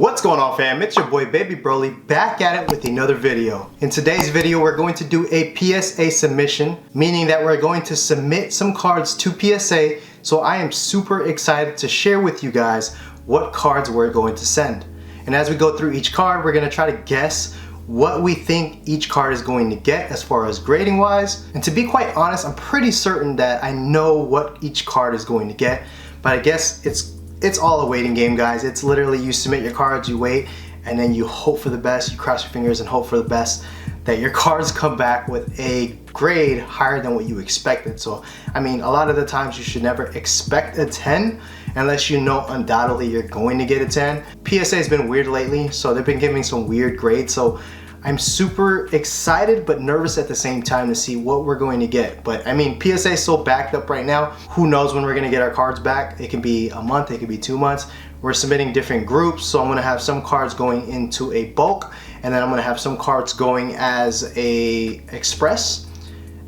What's going on, fam? It's your boy Baby Broly back at it with another video. In today's video we're going to do a PSA submission, meaning that we're going to submit some cards to PSA. So I am super excited to share with you guys what cards we're going to send. And as we go through each card, we're going to try to guess what we think each card is going to get as far as grading wise. And to be quite honest, I'm pretty certain that I know what each card is going to get, but I guess it's all a waiting game, guys. It's literally you submit your cards, you wait, and then you hope for the best, you cross your fingers and hope for the best that your cards come back with a grade higher than what you expected. So, I mean, a lot of the times you should never expect a 10 unless you know undoubtedly you're going to get a 10. PSA has been weird lately, so they've been giving some weird grades. So I'm super excited but nervous at the same time to see what we're going to get. But I mean, PSA is so backed up right now. Who knows when we're gonna get our cards back? It can be a month, it could be 2 months. We're submitting different groups, so I'm gonna have some cards going into a bulk, and then I'm gonna have some cards going as a express,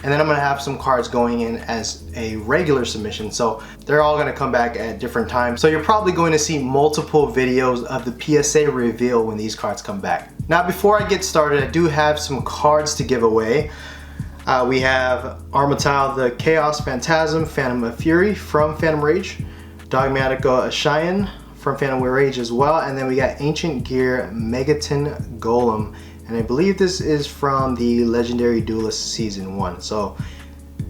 and then I'm gonna have some cards going in as a regular submission. So they're all gonna come back at different times. So you're probably going to see multiple videos of the PSA reveal when these cards come back. Now, before I get started, I do have some cards to give away. We have Armatile the Chaos Phantasm, Phantom of Fury from Phantom Rage, Dogmatica Cheyenne from Phantom Rage as well, and then we got Ancient Gear Megaton Golem, and I believe this is from the Legendary Duelist Season 1. So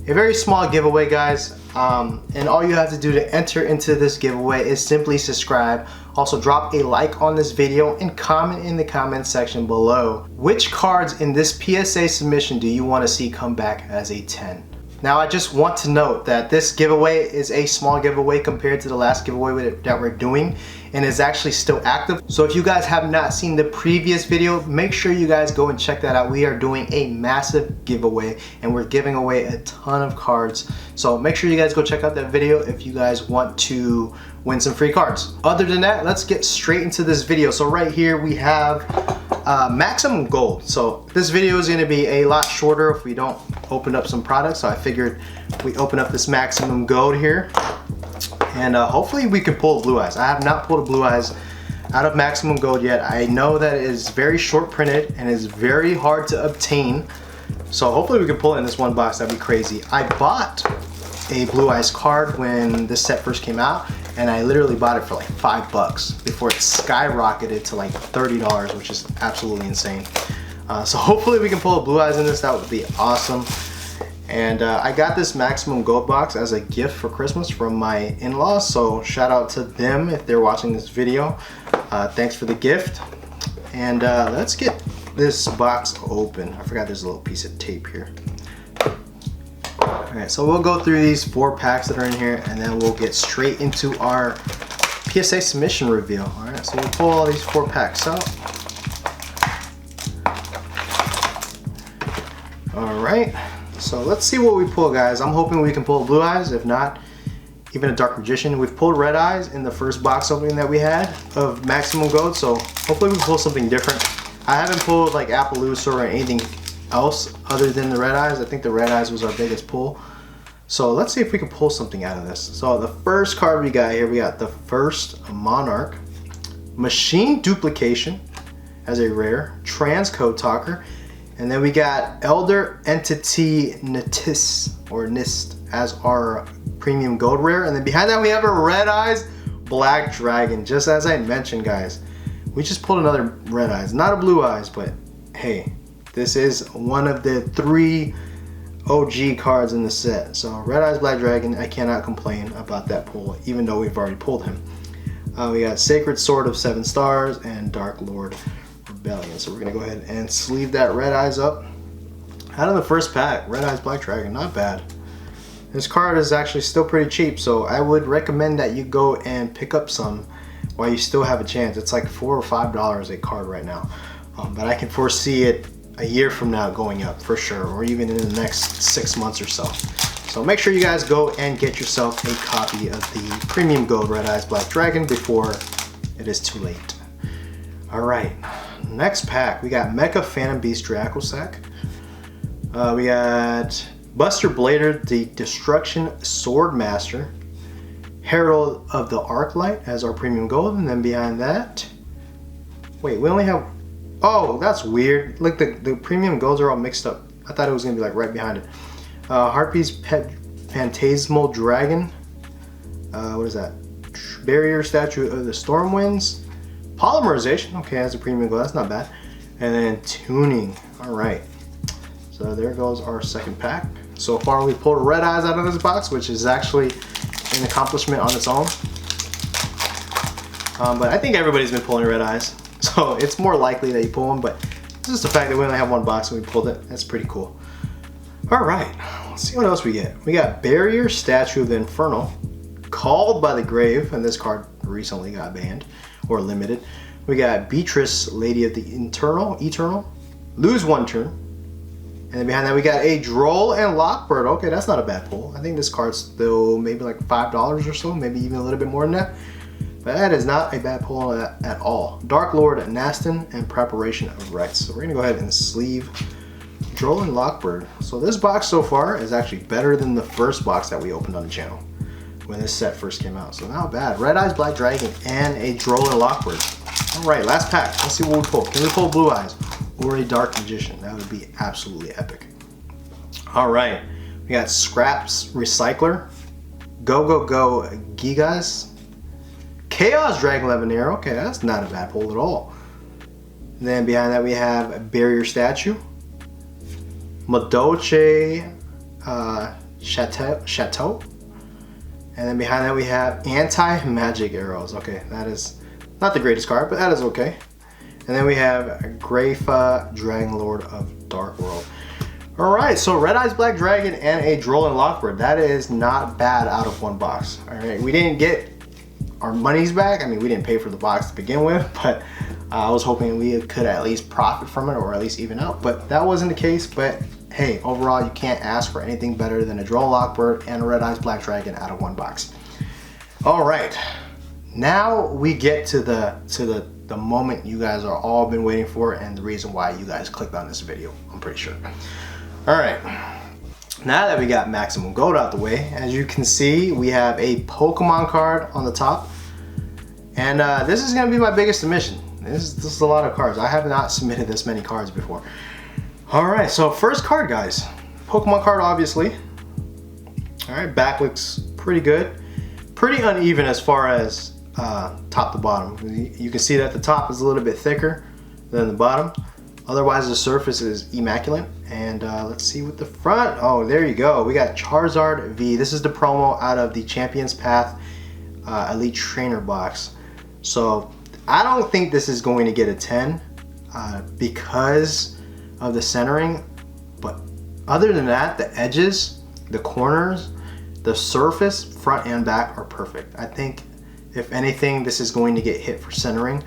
a very small giveaway, guys, and all you have to do to enter into this giveaway is simply subscribe. Also drop a like on this video and comment in the comment section below which cards in this PSA submission do you want to see come back as a 10. Now, I just want to note that this giveaway is a small giveaway compared to the last giveaway that we're doing, and is actually still active. So if you guys have not seen the previous video, make sure you guys go and check that out. We are doing a massive giveaway and we're giving away a ton of cards. So make sure you guys go check out that video if you guys want to win some free cards. Other than that, let's get straight into this video. So right here we have maximum gold. So this video is going to be a lot shorter if we don't open up some products. So I figured we open up this maximum gold here, and hopefully we can pull Blue Eyes. I have not pulled a Blue Eyes out of maximum gold yet. I know that it is very short printed and is very hard to obtain. So hopefully we can pull it in this one box. That'd be crazy. I bought a Blue Eyes card when this set first came out, and I literally bought it for like $5 before it skyrocketed to like $30, which is absolutely insane. So hopefully we can pull a Blue Eyes in this. That would be awesome. And I got this maximum gold box as a gift for Christmas from my in-laws, so shout out to them if they're watching this video. Thanks for the gift. And let's get this box open. I forgot there's a little piece of tape here. Alright, so we'll go through these 4 packs that are in here, and then we'll get straight into our PSA submission reveal. Alright, so we'll pull all these 4 packs out. Alright, so let's see what we pull, guys. I'm hoping we can pull Blue Eyes, if not, even a Dark Magician. We've pulled Red Eyes in the first box opening that we had of Maximum Gold, so hopefully we can pull something different. I haven't pulled like Appaloosa or anything else other than the Red Eyes. I think the Red Eyes was our biggest pull. So let's see if we can pull something out of this. So the first card we got here, we got the first Monarch, Machine Duplication as a rare, Transcode Talker, and then we got Elder Entity Ntis or Nist as our premium gold rare, and then behind that we have a Red Eyes Black Dragon. Just as I mentioned, guys, we just pulled another Red Eyes, not a Blue Eyes, but hey, this is one of the 3 OG cards in the set. So Red Eyes Black Dragon, I cannot complain about that pull, even though we've already pulled him. We got Sacred Sword of 7 Stars and Dark Lord Rebellion. So we're gonna go ahead and sleeve that Red Eyes up. Out of the first pack, Red Eyes Black Dragon, not bad. This card is actually still pretty cheap, so I would recommend that you go and pick up some while you still have a chance. It's like $4 or $5 a card right now, but I can foresee it a year from now going up for sure, or even in the next 6 months or so. So make sure you guys go and get yourself a copy of the premium gold Red Eyes Black Dragon before it is too late. Alright, next pack, we got Mecha Phantom Beast Dracosac. We got Buster Blader, the Destruction Swordmaster, Herald of the Arclight as our premium gold, and then behind that Wait, we only have, oh, that's weird. Look, the premium golds are all mixed up. I thought it was gonna be like right behind it. Harpy's Pet Phantasmal Dragon. What is that? Barrier Statue of the Stormwinds. Polymerization, okay, that's a premium gold, that's not bad. And then tuning, all right. So there goes our second pack. So far we pulled red eyes out of this box, which is actually an accomplishment on its own. But I think everybody's been pulling red eyes. So it's more likely that you pull them, but just the fact that we only have one box and we pulled it, that's pretty cool. All right, let's see what else we get. We got Barrier Statue of the Infernal, Called by the Grave, and this card recently got banned or limited. We got Beatrice, Lady of the Eternal, lose 1 turn. And then behind that we got a Droll and Lockbird. Okay, that's not a bad pull. I think this card's still maybe like $5 or so, maybe even a little bit more than that. But that is not a bad pull at all. Dark Lord, Nastin, and Preparation of Rites. So we're gonna go ahead and sleeve Droll and Lockbird. So this box so far is actually better than the first box that we opened on the channel when this set first came out. So not bad. Red Eyes Black Dragon and a Droll and Lockbird. All right, last pack. Let's see what we pull. Can we pull Blue Eyes or a Dark Magician? That would be absolutely epic. All right, we got Scraps Recycler, Go Gigas, Chaos Dragon Levineer. Okay, that's not a bad pull at all. And then behind that we have Barrier Statue, Madolche Chateau. And then behind that we have Anti-Magic Arrows. Okay, that is not the greatest card, but that is okay. And then we have Grayfa, Dragon Lord of Dark World. All right, so Red Eyes Black Dragon and a Droll and Lockbird. That is not bad out of one box. All right, we didn't get our monies back. I mean, we didn't pay for the box to begin with, but I was hoping we could at least profit from it or at least even out, but that wasn't the case. But hey, overall, you can't ask for anything better than a Droll Lockbird and a Red Eyes Black Dragon out of one box. All right, now we get to the moment you guys are all been waiting for and the reason why you guys clicked on this video, I'm pretty sure. All right, now that we got Maximum Gold out the way, as you can see, we have a Pokemon card on the top. And this is gonna be my biggest submission. This is a lot of cards. I have not submitted this many cards before. All right, so first card, guys. Pokemon card, obviously. All right, back looks pretty good. Pretty uneven as far as top to bottom. You can see that the top is a little bit thicker than the bottom. Otherwise, the surface is immaculate. And let's see what the front. Oh, there you go. We got Charizard V. This is the promo out of the Champions Path Elite Trainer box. So I don't think this is going to get a 10 because of the centering. But other than that, the edges, the corners, the surface, front and back are perfect. I think if anything, this is going to get hit for centering.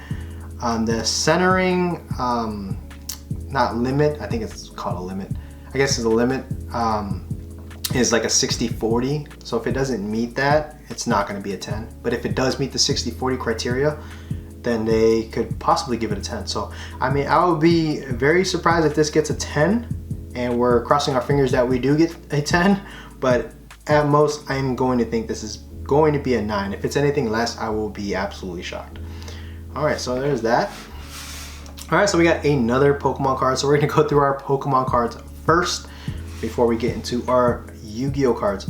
The centering, not limit, I think it's called a limit. I guess it's a limit, is like a 60-40. So if it doesn't meet that, it's not gonna be a 10. But if it does meet the 60-40 criteria, then they could possibly give it a 10. So, I mean, I would be very surprised if this gets a 10, and we're crossing our fingers that we do get a 10, but at most, I'm going to think this is going to be a 9. If it's anything less, I will be absolutely shocked. All right, so there's that. All right, so we got another Pokemon card. So we're gonna go through our Pokemon cards first before we get into our Yu-Gi-Oh cards.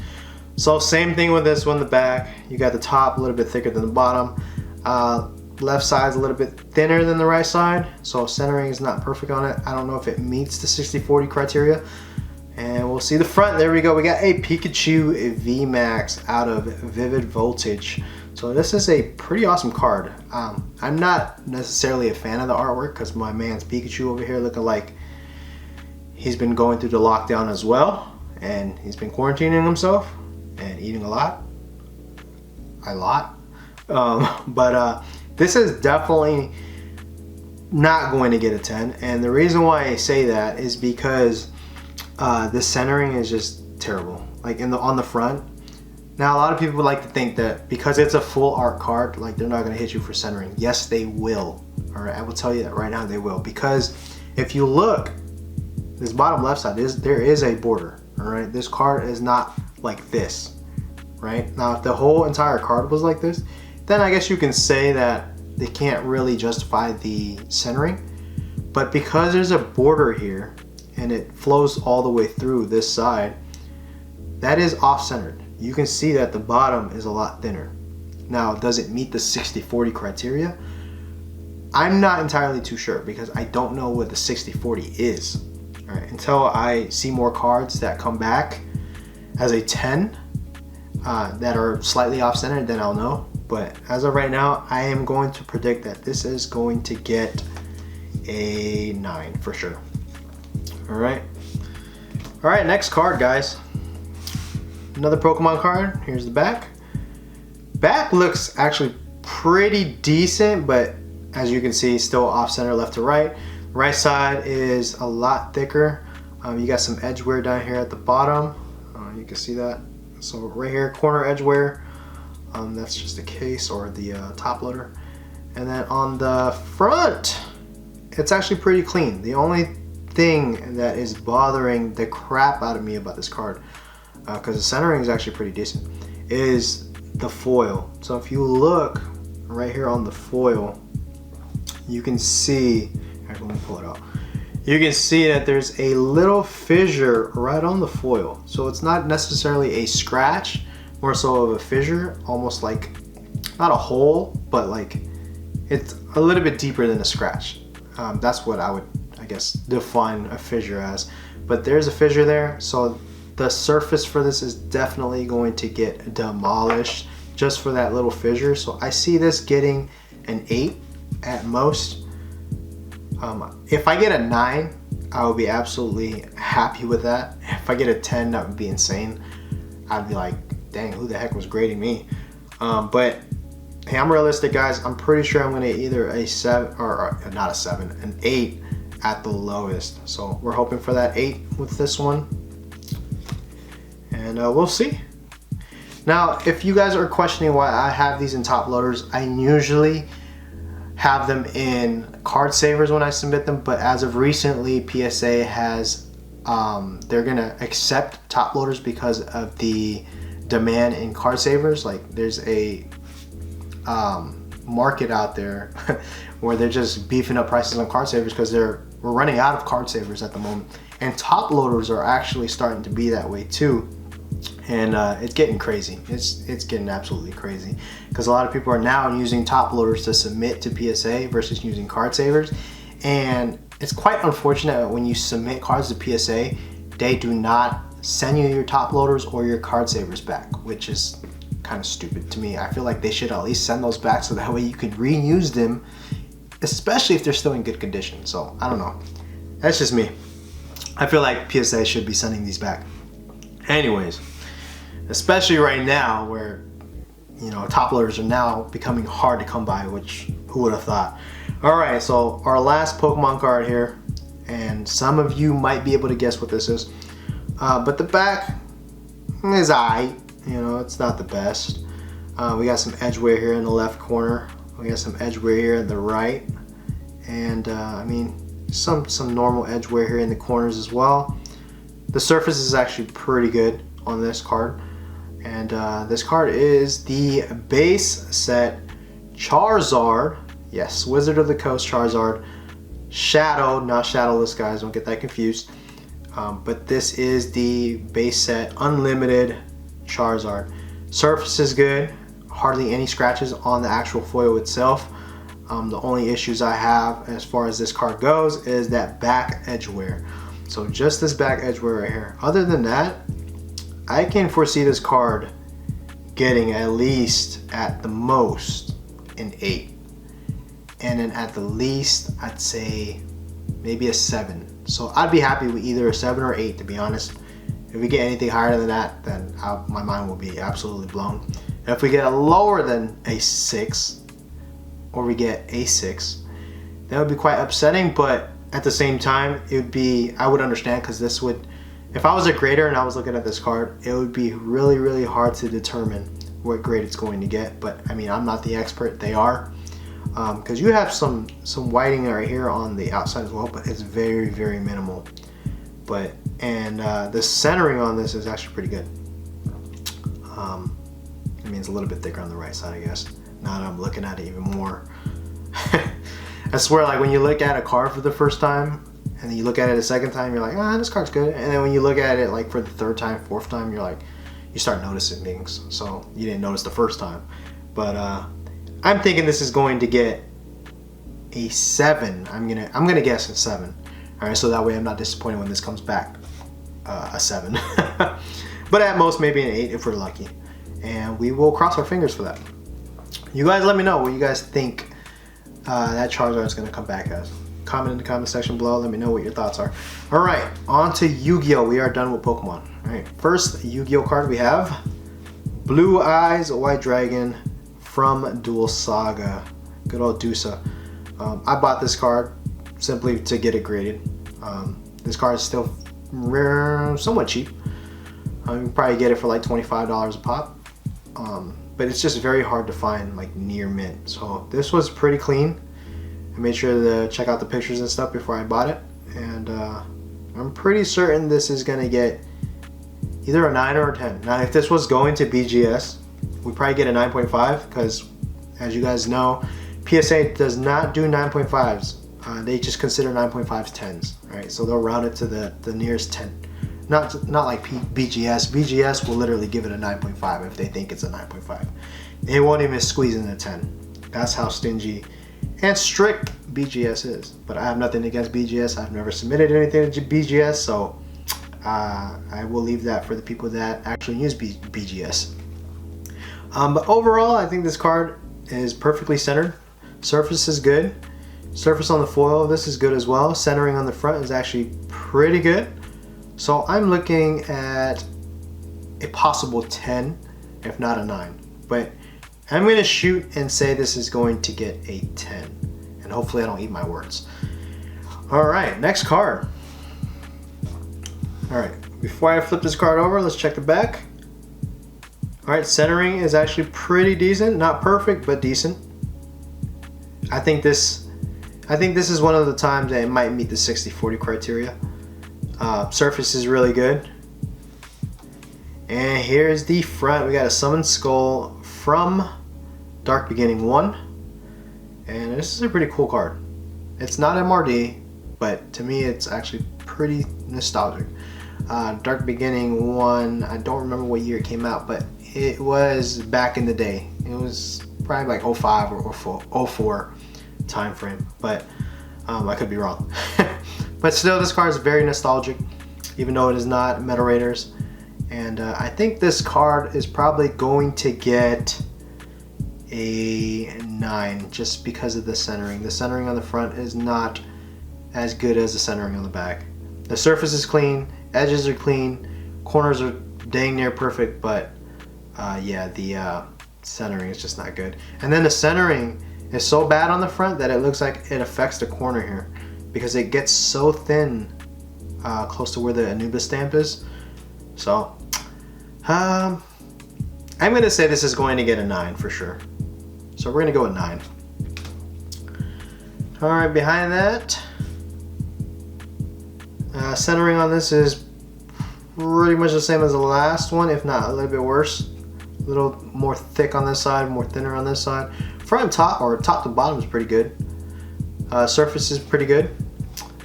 So same thing with this one, the back. You got the top a little bit thicker than the bottom. Left side's a little bit thinner than the right side. So centering is not perfect on it. I don't know if it meets the 60-40 criteria. And we'll see the front. There we go. We got a Pikachu VMAX out of Vivid Voltage. So this is a pretty awesome card. I'm not necessarily a fan of the artwork because my man's Pikachu over here looking like he's been going through the lockdown as well. And he's been quarantining himself and eating a lot. But this is definitely not going to get a 10. And the reason why I say that is because the centering is just terrible. Like on the front. Now, a lot of people would like to think that because it's a full art card, like they're not going to hit you for centering. Yes, they will. All right, I will tell you that right now, they will. Because if you look, this bottom left side, there is a border. All right, this card is not like this. Right now, if the whole entire card was like this, then I guess you can say that they can't really justify the centering. But because there's a border here and it flows all the way through this side, that is off-centered. You can see that the bottom is a lot thinner. Now, does it meet the 60-40 criteria? I'm not entirely too sure because I don't know what the 60-40 is. All right, until I see more cards that come back as a 10 that are slightly off-centered, then I'll know. But as of right now, I am going to predict that this is going to get a 9 for sure. All right, next card, guys. Another Pokemon card. Here's the back. Back looks actually pretty decent, but as you can see, still off-center left to right. Right side is a lot thicker. You got some edge wear down here at the bottom. You can see that. So right here, corner edge wear. That's just the case or the top loader. And then on the front, it's actually pretty clean. The only thing that is bothering the crap out of me about this card, because the centering is actually pretty decent, is the foil. So if you look right here on the foil, you can see, let me pull it out. You can see that there's a little fissure right on the foil. So it's not necessarily a scratch, more so of a fissure, almost like, not a hole, but like it's a little bit deeper than a scratch. That's what I would, I guess, define a fissure as. But there's a fissure there, so the surface for this is definitely going to get demolished just for that little fissure. So I see this getting an 8 at most. If I get a 9, I would be absolutely happy with that. If I get a 10, that would be insane. I'd be like, dang, who the heck was grading me? But hey, I'm realistic, guys. I'm pretty sure I'm gonna get either a 7 or not a 7, an 8 at the lowest. So we're hoping for that 8 with this one, and we'll see. Now, if you guys are questioning why I have these in top loaders, I usually have them in card savers when I submit them, but as of recently, PSA has they're gonna accept top loaders because of the demand in card savers. Like there's a market out there where they're just beefing up prices on card savers because we're running out of card savers at the moment, and top loaders are actually starting to be that way too. And it's getting crazy. It's getting absolutely crazy because a lot of people are now using top loaders to submit to PSA versus using card savers. And it's quite unfortunate when you submit cards to PSA, they do not send you your top loaders or your card savers back, which is kind of stupid to me. I feel like they should at least send those back so that way you could reuse them, especially if they're still in good condition. So I don't know. That's just me. I feel like PSA should be sending these back. Anyways, especially right now where, you know, top loaders are now becoming hard to come by, which who would have thought? All right, so our last Pokemon card here, and some of you might be able to guess what this is, but the back is aight. You know, it's not the best. We got some edge wear here in the left corner. We got some edge wear here in the right, and I mean some normal edge wear here in the corners as well. The surface is actually pretty good on this card. And this card is the base set Charizard. Yes, Wizard of the Coast Charizard. Shadow, not shadowless, guys, don't get that confused. But this is the base set Unlimited Charizard. Surface is good, hardly any scratches on the actual foil itself. The only issues I have as far as this card goes is that back edge wear. So just this back edge wear right here. Other than that, I can foresee this card getting at least, at the most, an 8. And then at the least, I'd say maybe a 7. So I'd be happy with either a 7 or 8, to be honest. If we get anything higher than that, then my mind will be absolutely blown. And if we get a lower than a 6, or we get a 6, that would be quite upsetting, but at the same time, it would be, I would understand, because this would, if I was a grader and I was looking at this card, it would be really, really hard to determine what grade it's going to get. But I mean, I'm not the expert, they are. Because you have some whiting right here on the outside as well, but it's very, very minimal. But, and the centering on this is actually pretty good. I mean, it's a little bit thicker on the right side, I guess. Now that I'm looking at it even more. I swear, like when you look at a card for the first time and then you look at it a second time, you're like, ah, this card's good. And then when you look at it like for the third time, fourth time, you're like, you start noticing things. So you didn't notice the first time. But I'm thinking this is going to get a 7. I'm gonna guess a 7. All right, so that way I'm not disappointed when this comes back a 7. But at most maybe an 8 if we're lucky. And we will cross our fingers for that. You guys let me know what you guys think that Charizard is going to come back as. Comment in the comment section below. Let me know what your thoughts are. All right, on to Yu-Gi-Oh. We are done with Pokemon. All right, first Yu-Gi-Oh card we have Blue Eyes White Dragon from Dual Saga. Good old Dusa. I bought this card simply to get it graded. This card is still rare, somewhat cheap. You can probably get it for like $25 a pop. But it's just very hard to find like near mint. So this was pretty clean. I made sure to check out the pictures and stuff before I bought it. And I'm pretty certain this is gonna get either a 9 or a 10. Now if this was going to BGS, we'd probably get a 9.5 because as you guys know, PSA does not do 9.5s. They just consider 9.5s 10s, right? So they'll round it to the nearest 10. Not like BGS. BGS will literally give it a 9.5 if they think it's a 9.5. They won't even squeeze in a 10. That's how stingy and strict BGS is. But I have nothing against BGS. I've never submitted anything to BGS, so I will leave that for the people that actually use BGS. But overall, I think this card is perfectly centered. Surface is good. Surface on the foil, this is good as well. Centering on the front is actually pretty good. So I'm looking at a possible 10, if not a 9. But I'm going to shoot and say this is going to get a 10. And hopefully I don't eat my words. Alright, next card. Alright, before I flip this card over, let's check the back. Alright, centering is actually pretty decent. Not perfect, but decent. I think this is one of the times that it might meet the 60-40 criteria. Surface is really good. And here's the front. We got a Summon Skull from Dark Beginning 1. And this is a pretty cool card. It's not MRD, but to me it's actually pretty nostalgic. Dark Beginning 1, I don't remember what year it came out, but it was back in the day. It was probably like 05 or 04 time frame, but I could be wrong. But still, this card is very nostalgic, even though it is not Metal Raiders. And I think this card is probably going to get a 9 just because of the centering. The centering on the front is not as good as the centering on the back. The surface is clean, edges are clean, corners are dang near perfect, but yeah, the centering is just not good. And then the centering is so bad on the front that it looks like it affects the corner here, because it gets so thin close to where the Anubis stamp is. So I'm gonna say this is going to get a 9 for sure. So we're gonna go with 9. All right, behind that, centering on this is pretty much the same as the last one, if not a little bit worse. A little more thick on this side, more thinner on this side. Front and top, or top to bottom, is pretty good. Surface is pretty good.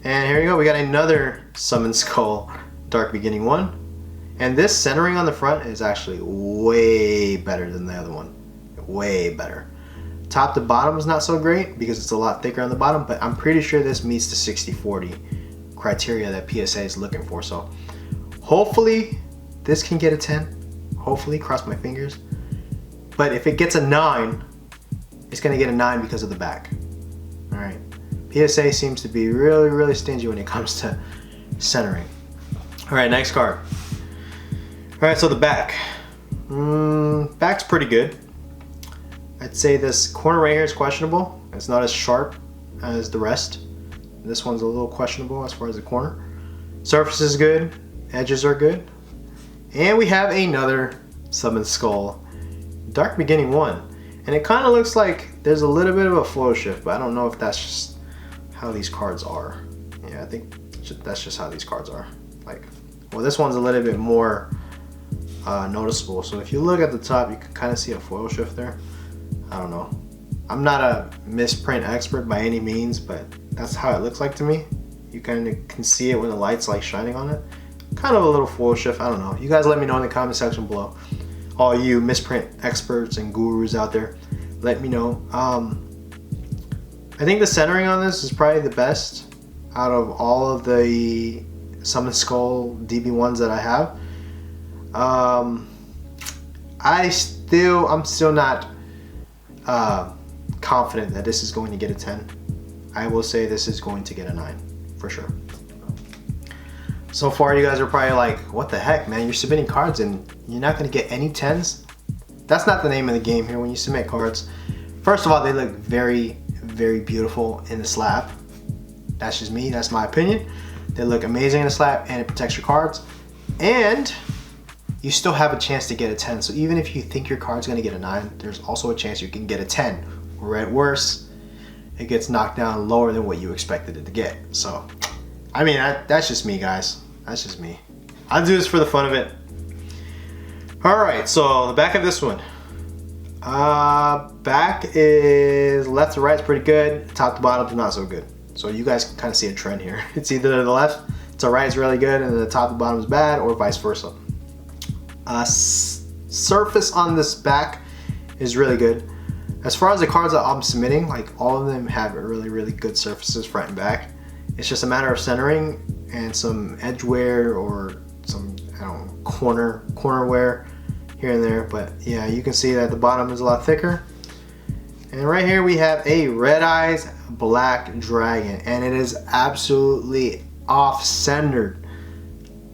And here you go, we got another Summon Skull Dark Beginning 1. And this centering on the front is actually way better than the other one. Way better. Top to bottom is not so great because it's a lot thicker on the bottom, but I'm pretty sure this meets the 60-40 criteria that PSA is looking for. So hopefully this can get a 10. Hopefully, cross my fingers. But if it gets a 9, it's gonna get a 9 because of the back. All right. PSA seems to be really, really stingy when it comes to centering. All right, next card. All right, so the back. Back's pretty good. I'd say this corner right here is questionable. It's not as sharp as the rest. This one's a little questionable as far as the corner. Surface is good. Edges are good. And we have another Summon Skull Dark Beginning 1. And it kind of looks like there's a little bit of a flow shift, but I don't know if that's just how these cards are. Yeah, I think that's just how these cards are. Like, well, this one's a little bit more noticeable. So if you look at the top, you can kind of see a foil shift there. I don't know. I'm not a misprint expert by any means, but that's how it looks like to me. You kind of can see it when the light's like shining on it. Kind of a little full shift, I don't know. You guys let me know in the comment section below. All you misprint experts and gurus out there, let me know. I think the centering on this is probably the best out of all of the Summon Skull DB1s that I have. I'm still not confident that this is going to get a 10. I will say this is going to get a 9 for sure. So far, you guys are probably like, what the heck, man? You're submitting cards and you're not going to get any 10s? That's not the name of the game here when you submit cards. First of all, they look very, very beautiful in the slab. That's just me, that's my opinion. They look amazing in the slab and it protects your cards. And you still have a chance to get a 10. So even if you think your card's going to get a 9, there's also a chance you can get a 10. Or at worst, it gets knocked down lower than what you expected it to get. So, I mean, that's just me, guys. That's just me. I do this for the fun of it. Alright, so the back of this one. Back is left to right is pretty good. Top to bottom is not so good. So you guys can kind of see a trend here. It's either the left to right is really good and the top to bottom is bad, or vice versa. Surface on this back is really good. As far as the cards that I'm submitting, like all of them have really, really good surfaces front and back. It's just a matter of centering and some edge wear or some, I don't know, corner wear here and there. But yeah, you can see that the bottom is a lot thicker. And right here we have a Red Eyes Black Dragon, and it is absolutely off-centered.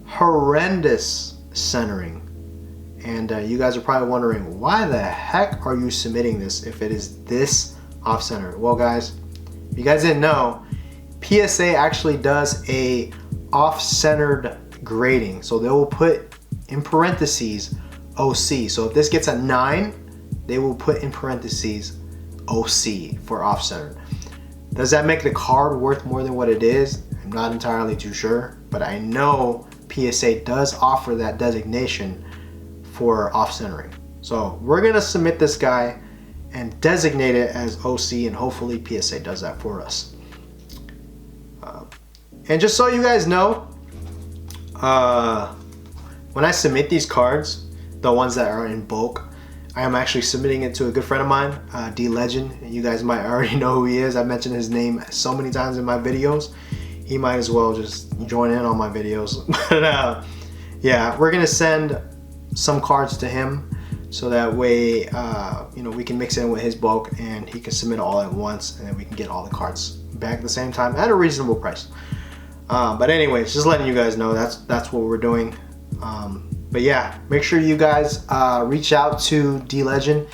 Horrendous centering. And you guys are probably wondering, why the heck are you submitting this if it is this off-center? Well, guys, if you guys didn't know, PSA actually does a off-centered grading. So they will put in parentheses OC. So if this gets a 9, they will put in parentheses OC for off-centered. Does that make the card worth more than what it is? I'm not entirely too sure, but I know PSA does offer that designation for off-centering. So we're gonna submit this guy and designate it as OC, and hopefully PSA does that for us. And just so you guys know, when I submit these cards, the ones that are in bulk, I am actually submitting it to a good friend of mine, D Legend. You guys might already know who he is. I mentioned his name so many times in my videos. He might as well just join in on my videos. But yeah, we're gonna send some cards to him so that way you know, we can mix it in with his bulk and he can submit all at once, and then we can get all the cards back at the same time at a reasonable price. But anyways, just letting you guys know that's what we're doing. But yeah, make sure you guys reach out to D Legend.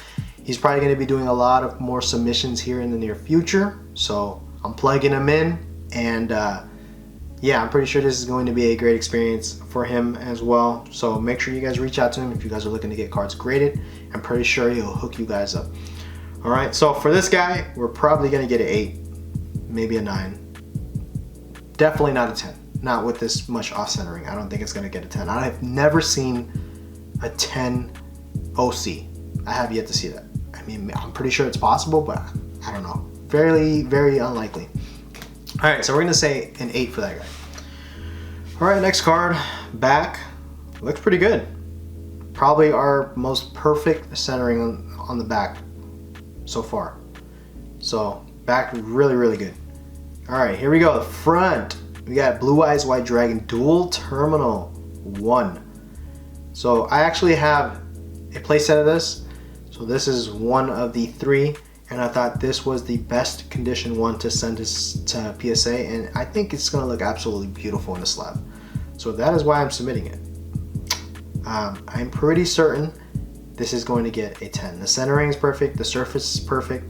He's probably going to be doing a lot of more submissions here in the near future, so I'm plugging him in. And yeah, I'm pretty sure this is going to be a great experience for him as well. So make sure you guys reach out to him if you guys are looking to get cards graded. I'm pretty sure he'll hook you guys up. All right, so for this guy, we're probably going to get an 8, maybe a 9. Definitely not a 10. Not with this much off-centering. I don't think it's going to get a 10. I have never seen a 10 OC. I have yet to see that. I mean, I'm pretty sure it's possible, but I don't know. Very, very unlikely. All right, so we're going to say an 8 for that guy. All right, next card. Back. Looks pretty good. Probably our most perfect centering on the back so far. So, back really, really good. All right, here we go. The front. We got Blue Eyes White Dragon Dual Terminal 1. So I actually have a playset of this. So this is one of the 3, and I thought this was the best condition one to send this to PSA, and I think it's gonna look absolutely beautiful in the slab. So that is why I'm submitting it. I'm pretty certain this is going to get a 10. The centering is perfect, the surface is perfect,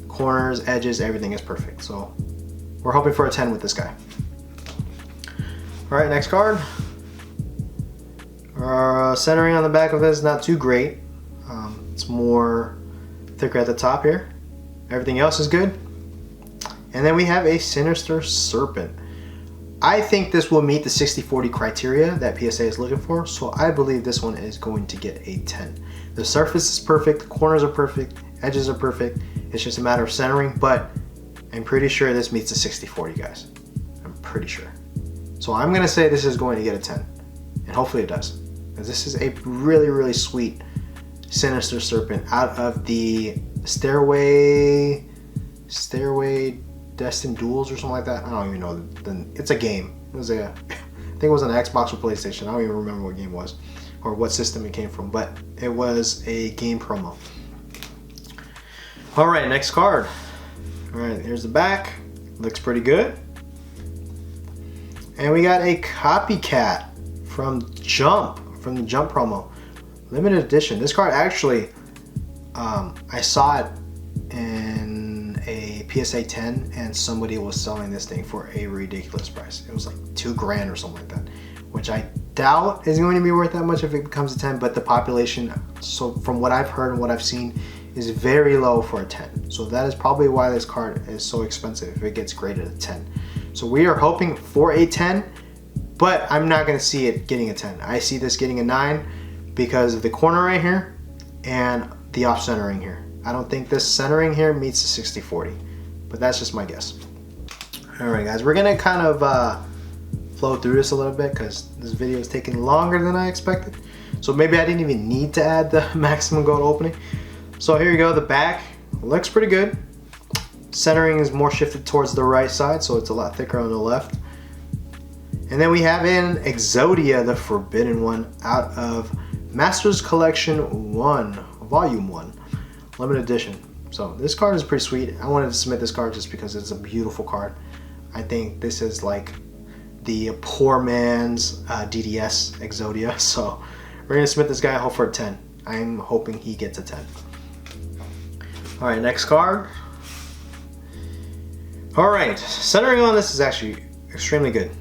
corners, edges, everything is perfect. So we're hoping for a 10 with this guy. All right, next card. Centering on the back of this is not too great. It's more thicker at the top here. Everything else is good. And then we have a Sinister Serpent. I think this will meet the 60-40 criteria that PSA is looking for, so I believe this one is going to get a 10. The surface is perfect, the corners are perfect, edges are perfect, It's just a matter of centering, but I'm pretty sure this meets the 60/40, guys. I'm pretty sure. So I'm gonna say this is going to get a 10, and hopefully it does. Because this is a really, really sweet Sinister Serpent out of the Stairway Destined Duels or something like that. I don't even know. It's a game. It was I think it was on Xbox or PlayStation. I don't even remember what game it was or what system it came from, but it was a game promo. All right, next card. All right, here's the back. Looks pretty good. And we got a copycat from the Jump promo. Limited edition. This card actually, I saw it in a PSA 10 and somebody was selling this thing for a ridiculous price. It was like $2,000 or something like that, which I doubt is going to be worth that much if it becomes a 10, but the population, so from what I've heard and what I've seen, is very low for a 10. So that is probably why this card is so expensive if it gets graded a 10. So we are hoping for a 10, but I'm not going to see it getting a 10. I see this getting a 9 because of the corner right here and the off centering here. I don't think this centering here meets the 60/40, but that's just my guess. All right, guys, we're gonna kind of flow through this a little bit because this video is taking longer than I expected. So maybe I didn't even need to add the maximum gold opening. So here you go, the back looks pretty good. Centering is more shifted towards the right side, so it's a lot thicker on the left. And then we have an Exodia, the Forbidden One, out of Masters Collection 1, Volume 1, limited edition. So this card is pretty sweet. I wanted to submit this card just because it's a beautiful card. I think this is like the poor man's DDS Exodia. So we're gonna submit this guy, hope for a 10. I'm hoping he gets a 10. All right, next card. All right, centering on this is actually extremely good.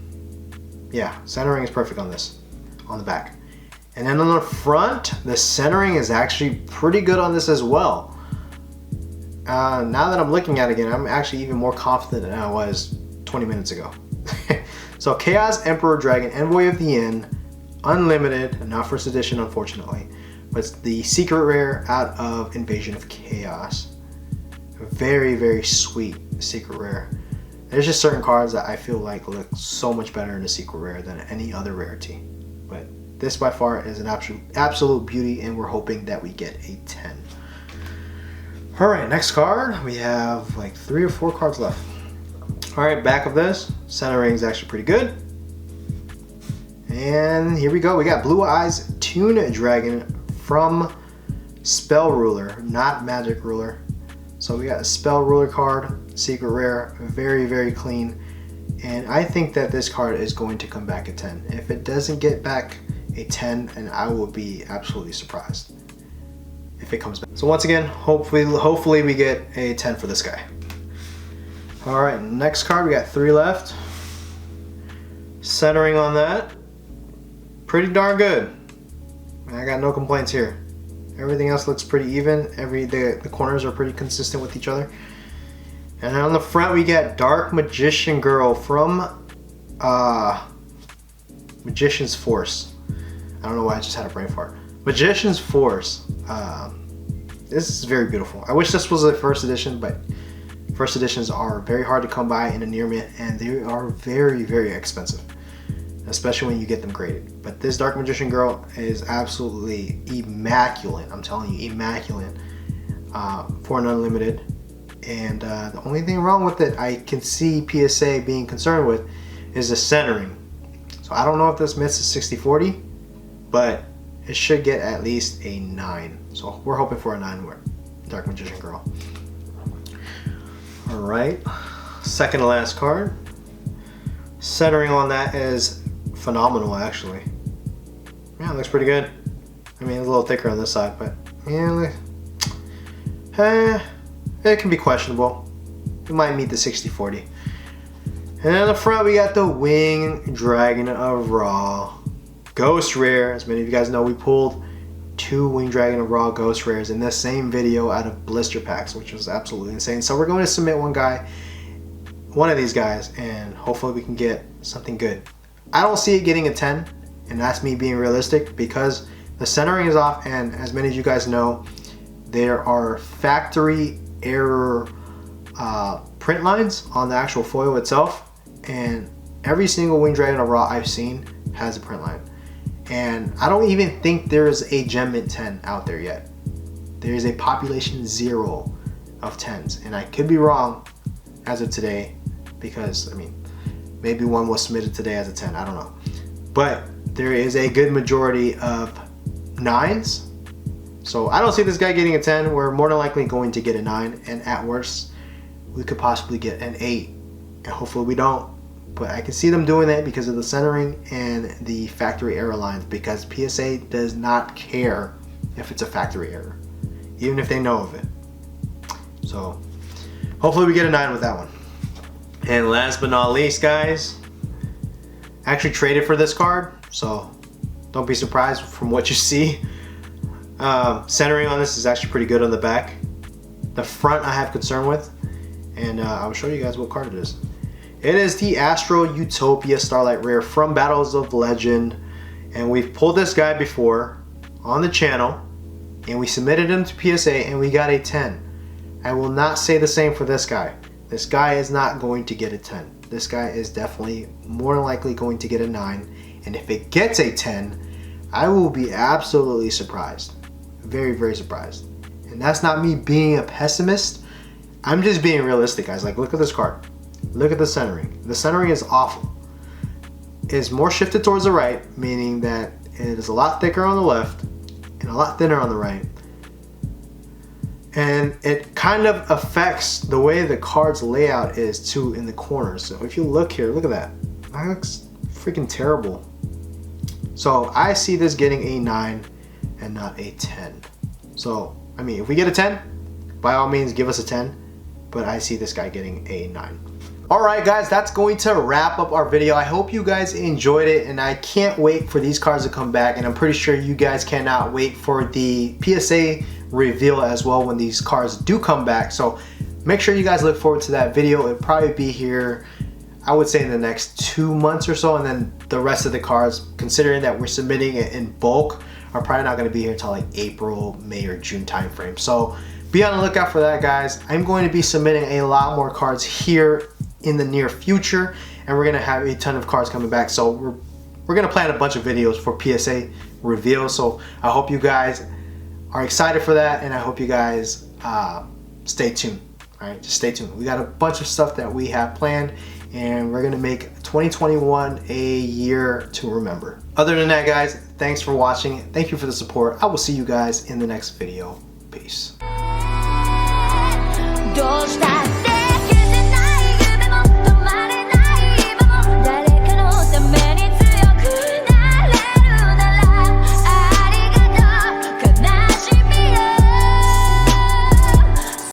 Yeah, centering is perfect on this, on the back. And then on the front, the centering is actually pretty good on this as well. Now that I'm looking at it again, I'm actually even more confident than I was 20 minutes ago. So Chaos Emperor Dragon, Envoy of the Inn, unlimited, not first edition unfortunately, but it's the secret rare out of Invasion of Chaos. Very, very sweet secret rare. There's just certain cards that I feel like look so much better in a secret rare than any other rarity. But this by far is an absolute beauty, and we're hoping that we get a 10. All right, next card. We have like 3 or 4 cards left. All right, back of this, centering is actually pretty good. And here we go. We got Blue Eyes Toon Dragon from Spell Ruler, not Magic Ruler. So we got a Spell Ruler card, secret rare, very, very clean. And I think that this card is going to come back a 10. If it doesn't get back a 10, and I will be absolutely surprised if it comes back. So once again, hopefully we get a 10 for this guy. All right, next card, we got 3 left. Centering on that, pretty darn good. I got no complaints here. Everything else looks pretty even. The corners are pretty consistent with each other. And on the front we got Dark Magician Girl from Magician's Force. I don't know why I just had a brain fart. Magician's Force. This is very beautiful. I wish this was a first edition, but first editions are very hard to come by in a near mint, and they are very, very expensive, especially when you get them graded. But this Dark Magician Girl is absolutely immaculate. I'm telling you, immaculate for an unlimited. And the only thing wrong with it I can see PSA being concerned with is the centering. So I don't know if this misses 60/40, but it should get at least a 9. So we're hoping for a 9 with Dark Magician Girl. All right, second to last card. Centering on that is phenomenal, actually. Yeah, it looks pretty good. I mean, it's a little thicker on this side, but yeah, it can be questionable. It might meet the 60/40. And on the front, we got the Winged Dragon of Ra Ghost Rare. As many of you guys know, we pulled 2 Winged Dragon of Ra Ghost Rares in the same video out of blister packs, which was absolutely insane. So we're going to submit one of these guys, and hopefully we can get something good. I don't see it getting a 10, and that's me being realistic because the centering is off, and as many of you guys know, there are factory error print lines on the actual foil itself, and every single Winged Dragon of Ra I've seen has a print line. And I don't even think there is a Gem Mint 10 out there yet. There is a population 0 of 10s, and I could be wrong as of today, because I mean, maybe one was submitted today as a 10, I don't know. But there is a good majority of 9s. So I don't see this guy getting a 10. We're more than likely going to get a 9, and at worst, we could possibly get an 8. And hopefully we don't. But I can see them doing that because of the centering and the factory error lines, because PSA does not care if it's a factory error, even if they know of it. So hopefully we get a 9 with that one. And last but not least, guys, I actually traded for this card, so don't be surprised from what you see. Centering on this is actually pretty good on the back. The front I have concern with, and I'll show you guys what card it is. It is the Astro Utopia Starlight Rare from Battles of Legend, and we've pulled this guy before on the channel, and we submitted him to PSA and we got a 10. I will not say the same for this guy. This guy is not going to get a 10. This guy is definitely more than likely going to get a 9, and if it gets a 10, I will be absolutely surprised. Very, very surprised. And that's not me being a pessimist. I'm just being realistic, guys. Like, look at this card. Look at the centering. The centering is awful. It's more shifted towards the right, meaning that it is a lot thicker on the left and a lot thinner on the right. And it kind of affects the way the card's layout is too in the corners. So if you look here, look at that. That looks freaking terrible. So I see this getting a 9 and not a 10. So, I mean, if we get a 10, by all means give us a 10, but I see this guy getting a 9. Alright guys, that's going to wrap up our video. I hope you guys enjoyed it, and I can't wait for these cards to come back, and I'm pretty sure you guys cannot wait for the PSA reveal as well when these cards do come back. So make sure you guys look forward to that video. It'll probably be here, I would say, in the next 2 months or so, and then the rest of the cards, considering that we're submitting it in bulk, are probably not going to be here until like April, May, or June time frame. So be on the lookout for that, guys. I'm going to be submitting a lot more cards here in the near future, and we're going to have a ton of cards coming back. So we're going to plan a bunch of videos for PSA reveal. So I hope you guys are excited for that, and I hope you guys stay tuned. All right, just stay tuned. We got a bunch of stuff that we have planned, and we're gonna make 2021 a year to remember. Other than that, guys, thanks for watching. Thank you for the support. I will see you guys in the next video. Peace.